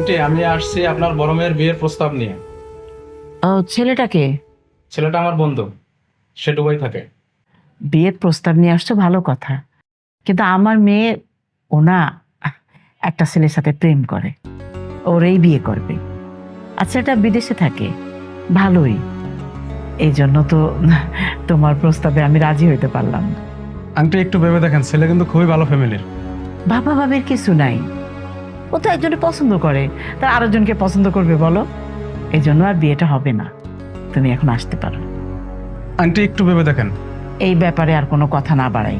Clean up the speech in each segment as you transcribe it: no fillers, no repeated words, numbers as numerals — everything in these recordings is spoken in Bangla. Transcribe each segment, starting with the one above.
আন্টি, আমি আসছি আপনার বড় মেয়ের বিয়ের প্রস্তাব নিয়ে। ও, ছেলেটাকে ছেলেটা আমার বন্ধু, সে দুবাই থাকে। বিয়ের প্রস্তাব নিয়ে আসছো, ভালো কথা। কিন্তু আমার মেয়ে ও না একটা ছেলের সাথে প্রেম করে, ওরেই বিয়ে করবে। আচ্ছা, এটা বিদেশে থাকে, ভালোই। এই জন্য তো তোমার প্রস্তাবে আমি রাজি হইতে পারলাম না। আন্টি একটু ভেবে দেখেন, ছেলে কিন্তু খুবই ভালো ফ্যামিলির। বাবা ভাবের কিছু নাই, ও তো একজনকে পছন্দ করে, তার আরেকজনকে পছন্দ করবে বলো? এই জন্য আর বিয়েটা হবে না। তুমি এখন আসতে পারো। আন্টি একটু ভেবে দেখেন। এই ব্যাপারে আর কোনো কথা না বাড়াই।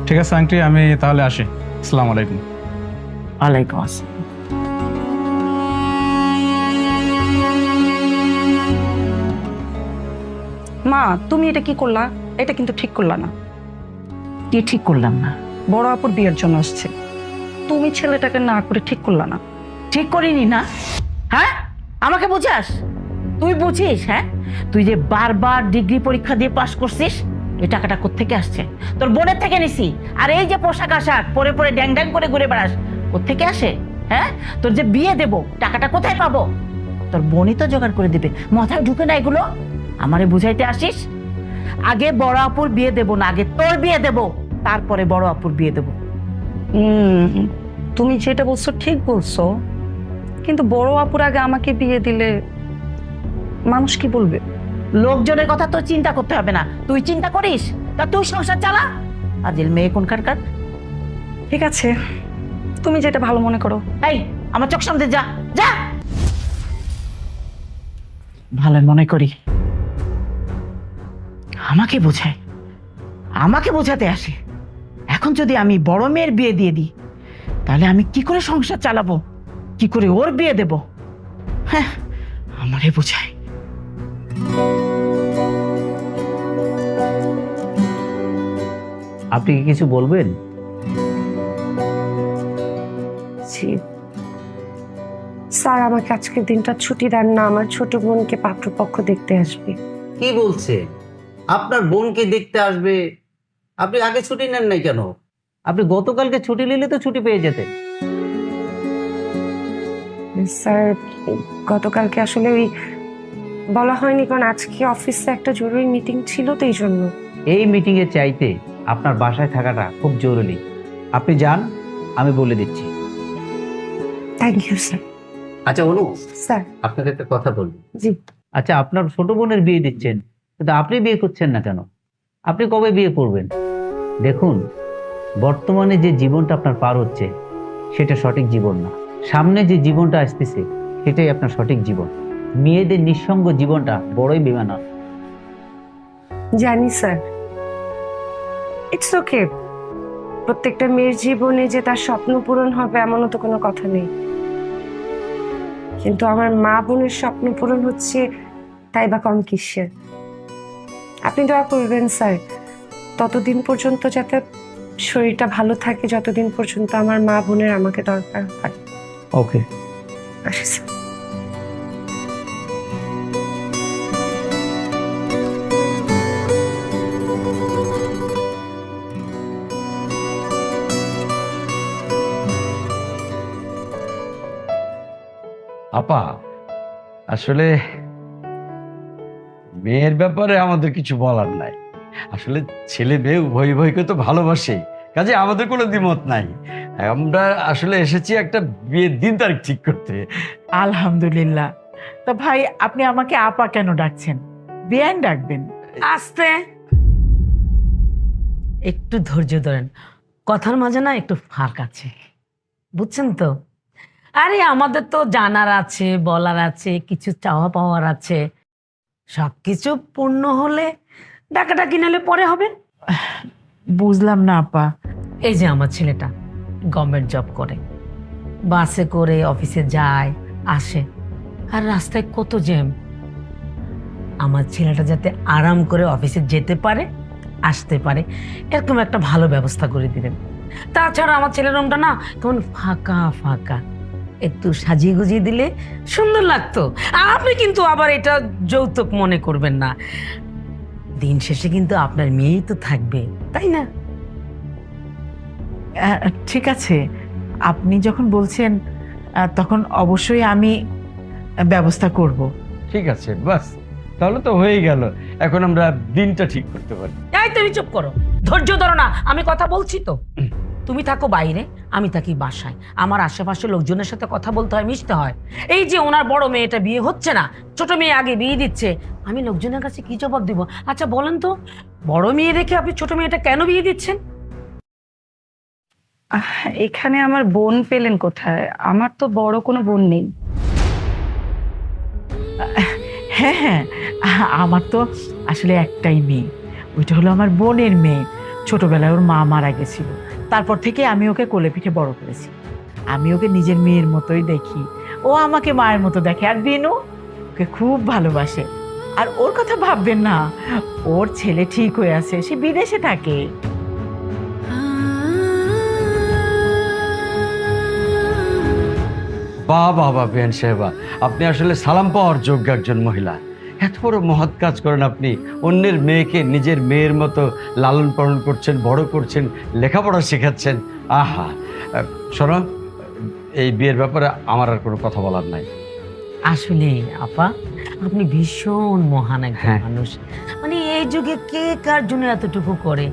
ঠিক আছে আন্টি, আমি তাহলে আসি। আসসালামু আলাইকুম। ওয়ালাইকুম আসসালাম। মা, তুমি এটা কি করলা? এটা কিন্তু ঠিক করলা না। কি ঠিক করলাম না? বড় আপুর বিয়ের জন্য আসছে, তুমি ছেলেটাকে না করে ঠিক করলা না। ঠিক করিনি না? হ্যাঁ, আমাকে বুঝাস? তুই বুঝিস? হ্যাঁ, তুই যে বারবার ডিগ্রি পরীক্ষা দিয়ে পাশ করছিস, এই টাকাটা কোত্থেকে আসছে? তোর বোনের থেকে নিছি। আর এই যে পোশাক আশাক পরে পরে ড্যাং ড্যাং করে ঘুরে বেড়াস, কোত্থেকে আসে? হ্যাঁ, তোর যে বিয়ে দেব, টাকাটা কোথায় পাবো? তোর বোনই তো জোগাড় করে দিবে। মাথায় ঢুকে না এগুলো? আমারে বুঝাইতে আসিস? আগে বড় আপুর বিয়ে দেব না, আগে তোর বিয়ে দেব, তারপরে বড় আপুর বিয়ে দেব। তুমি যেটা বলছো ঠিক বলছো, কিন্তু বড় আপুর আগে আমাকে বিয়ে দিলে মানুষ কি বলবে? লোকজনের কথা তো চিন্তা করতে হবে না, তুই চিন্তা করিস? তা তুই সংসার চালা। আজিল মেয়ে কোনখানকার। ঠিক আছে, তুমি যেটা ভালো মনে করো। এই, আমার চোখ সামনে যা, যা। ভালো মনে করি, আমাকে বোঝায়, আমাকে বোঝাতে আসে। এখন যদি আমি বড় মেয়ের বিয়ে দিয়ে দিই, তাহলে আমি কি করে সংসার চালাবো, কি করে ওর বিয়ে দেব? হ্যাঁ, আমারে বোঝায়। আপনি কি কিছু বলবেন? জি স্যার, আমাকে আজকের দিনটা ছুটি দেন না, আমার ছোট বোনকে পাত্রপক্ষ দেখতে আসবে। কি বলছে? আপনার বোনকে দেখতে আসবে? আপনি আগে ছুটি নেন নাই কেন? আপনি গতকালকে ছুটি নিলে তো ছুটি পেয়ে যেতেন। স্যার, গতকালকে আসলে ওই বলা হয়নি, কারণ আজকে অফিসে একটা জরুরি মিটিং ছিল, তো এই জন্য। এই মিটিং এর চাইতে আপনার বাসায় থাকাটা খুব জরুরি। আপনি যান, আমি বলে দিচ্ছি। Thank you sir. আচ্ছা অনু, স্যার। আপনাকে একটা কথা বলবো। জি। আচ্ছা, আপনার ছোট বোনের বিয়ে দিচ্ছেন, কিন্তু আপনি বিয়ে করছেন না কেন? আপনি কবে বিয়ে করবেন? দেখুন, বর্তমানে যে জীবনটা আপনার পার হচ্ছে, সেটা সঠিক জীবন না। সামনে যে জীবনটা আসতেছে, সেটাই আপনার সঠিক জীবন। মেয়েদের নিঃসঙ্গ জীবনটা বড়ই বেমানান। জানি স্যার, ইটস ওকে। প্রত্যেকটা মেয়ের জীবনে যে তার স্বপ্ন পূরণ হবে এমনও তো কোনো কথা নেই, কিন্তু আমার মা বোনের স্বপ্ন পূরণ হচ্ছে, তাই বা কম কিসের? আপনি দোয়া করবেন স্যার, ততদিন পর্যন্ত যাতে শরীরটা ভালো থাকে, যতদিন পর্যন্ত আমার মা বোনের আমাকে দরকার হয়। ওকে। আসি স্যার। আপা, আসলে মেয়ের ব্যাপারে আমাদের কিছু বলার নাই। আসলে ছেলে মেয়ে উভয় উভয়কে তো ভালোবাসে, কাজে আমাদের কোনো দ্বিমত নাই। আমরা আসলে এসেছি একটা বিয়ের দিন তারিখ ঠিক করতে। আলহামদুলিল্লাহ। তা ভাই, আপনি আমাকে আপা কেন ডাকছেন? বিয়ান ডাকবেন। আস্তে, একটু ধৈর্য ধরেন। কথার মাঝে না একটু ফাঁক আছে, বুঝছেন তো? আরে আমাদের তো জানার আছে, বলার আছে, কিছু চাওয়া পাওয়ার আছে। সবকিছু পূর্ণ হলে ডাকাডাকি নিলে পরে হবে। বুঝলাম না আপা। এই যে আমার ছেলেটা গভর্নমেন্ট জব করে, বাসে করে অফিসে যায় আসে, আর রাস্তায় কত জ্যাম। আমার ছেলেটা যাতে আরাম করে অফিসে যেতে পারে, আসতে পারে, এরকম একটা ভালো ব্যবস্থা করে দিবেন। তাছাড়া আমার ছেলের রুমটা না কেমন ফাঁকা ফাঁকা, একটু সাজিয়ে গুজিয়ে দিলে সুন্দর লাগতো। আপনি কিন্তু আবার এটা যৌতুক মনে করবেন না, দিন শেষে কিন্তু আপনার মেয়েই তো থাকবে, তাই না? ঠিক আছে, আপনি যখন বলছেন তখন অবশ্যই আমি ব্যবস্থা করব। ঠিক আছে, বাস তাহলে তো হয়েই গেল। এখন আমরা দিনটা ঠিক করতে পারি। এই তুমি চুপ করো, ধৈর্য ধরো না, আমি কথা বলছি তো। তুমি থাকো বাইরে, আমি থাকি বাসায়। আমার আশেপাশে লোকজনের সাথে কথা বলতে হয়, মিশতে হয়। এই যে ওনার বড় মেয়েটা বিয়ে হচ্ছে না, ছোট মেয়ে আগে বিয়ে দিচ্ছে, আমি লোকজনের কাছে কি জবাব দিব? আচ্ছা বলেন তো, বড় মেয়ে রেখে আপনি ছোট মেয়েটা কেন বিয়ে দিচ্ছেন? এখানে আমার বোন পেলেন কোথায়? আমার তো বড় কোনো বোন নেই। হ্যাঁ হ্যাঁ, আমার তো আসলে একটাই মেয়ে, ওইটা হলো আমার বোনের মেয়ে। ছোটবেলায় ওর মা মারা গেছিল, তারপর থেকে আমি ওকে কোলে পিঠে বড় করেছি। আমি ওকে নিজের মেয়ের মতোই দেখি, ও আমাকে মায়ের মতো দেখে। আর বিনু ওকে খুব ভালোবাসে। আর ওর কথা ভাববেন না, ওর ছেলে ঠিক হয়ে আছে, সে বিদেশে থাকে। বাহ বাহ বাহ, বেন সাহেবা, আপনি আসলে সালাম পাওয়ার যোগ্য একজন মহিলা। এত বড় মহৎ কাজ করেন আপনি। অন্যের মেয়েকে নিজের মেয়ের মতো লালন পালন করছেন, বড় করছেন, লেখাপড়া শেখাচ্ছেন। আহা, শোনো, এই বিয়ের ব্যাপারে আমার আর কোনো কথা বলার নাই। আসলে আপা, আপনি ভীষণ মহান একজন হ্যাঁ। মানুষ। মানে এই যুগে কে কার জন্য এতটুকু করে?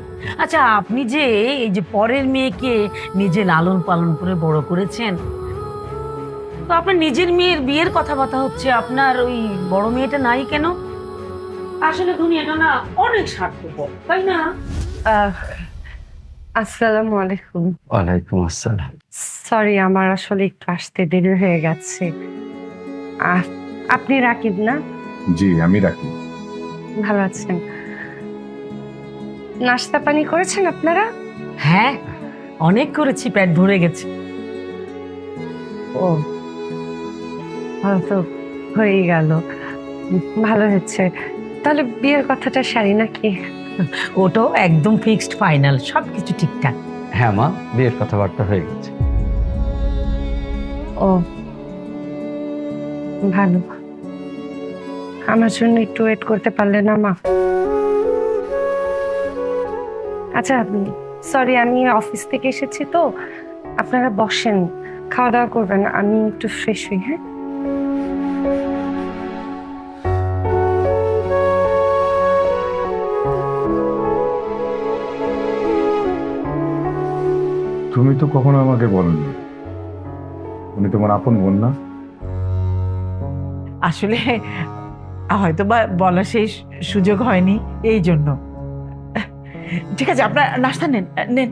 আচ্ছা, আপনি যে এই যে পরের মেয়েকে নিজে লালন পালন করে বড় করেছেন, তো আপনার নিজের মেয়ের বিয়ের কথাবার্তা হচ্ছে, আপনার ওই বড় মেয়েটা নাই কেন? আসলে দুনিয়াটা না অনেক স্বার্থপর, তাই না? আসসালামু আলাইকুম। ওয়ালাইকুম আসসালাম। সরি, আমার আসলে একটু আসতে দেরি হয়ে গেছে। আপনি রাকিব না? জি, আমি রাখি। ভালো আছেন? নাস্তা পানি করেছেন আপনারা? হ্যাঁ, অনেক করেছি, পেট ভরে গেছে। ও, হয়তো হয়ে গেল, ভালো হচ্ছে। তাহলে বিয়ের কথাটা সারি নাকি? ওটাও একদম ফিক্সড ফাইনাল, সবকিছু ঠিকঠাক। হ্যাঁ মা, বিয়ের কথাবার্তা হয়ে গেছে। ও, ভালো। আমার জন্য একটু ওয়েট করতে পারলে না মা? আচ্ছা, সরি, আমি অফিস থেকে এসেছি তো, আপনারা বসেন, খাওয়া দাওয়া করবেন, আমি একটু ফ্রেশ হই। হ্যাঁ, তুমি তো কখনো আমাকে বলনি উনি তোমার আপন বোন না। আসলে হয়তো বা বলার সেই সুযোগ হয়নি, এই জন্য। ঠিক আছে, আপনার নাস্তা নেন নেন।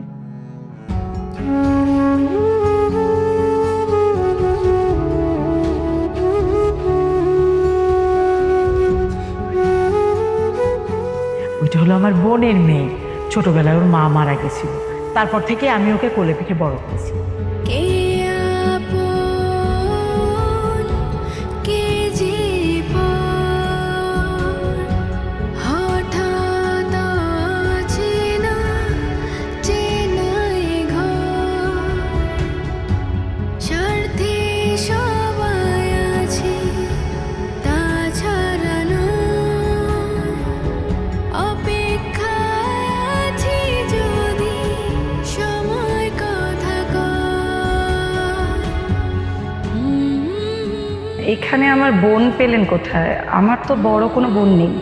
ওইটা হলো আমার বোনের মেয়ে, ছোটবেলায় ওর মা মারা গেছিল, তারপর থেকে আমি ওকে কোলে পিঠে বড় করেছি। এখানে আমার বোন পেলেন কোথায়? আমার তো বড় কোনো বোন নেই।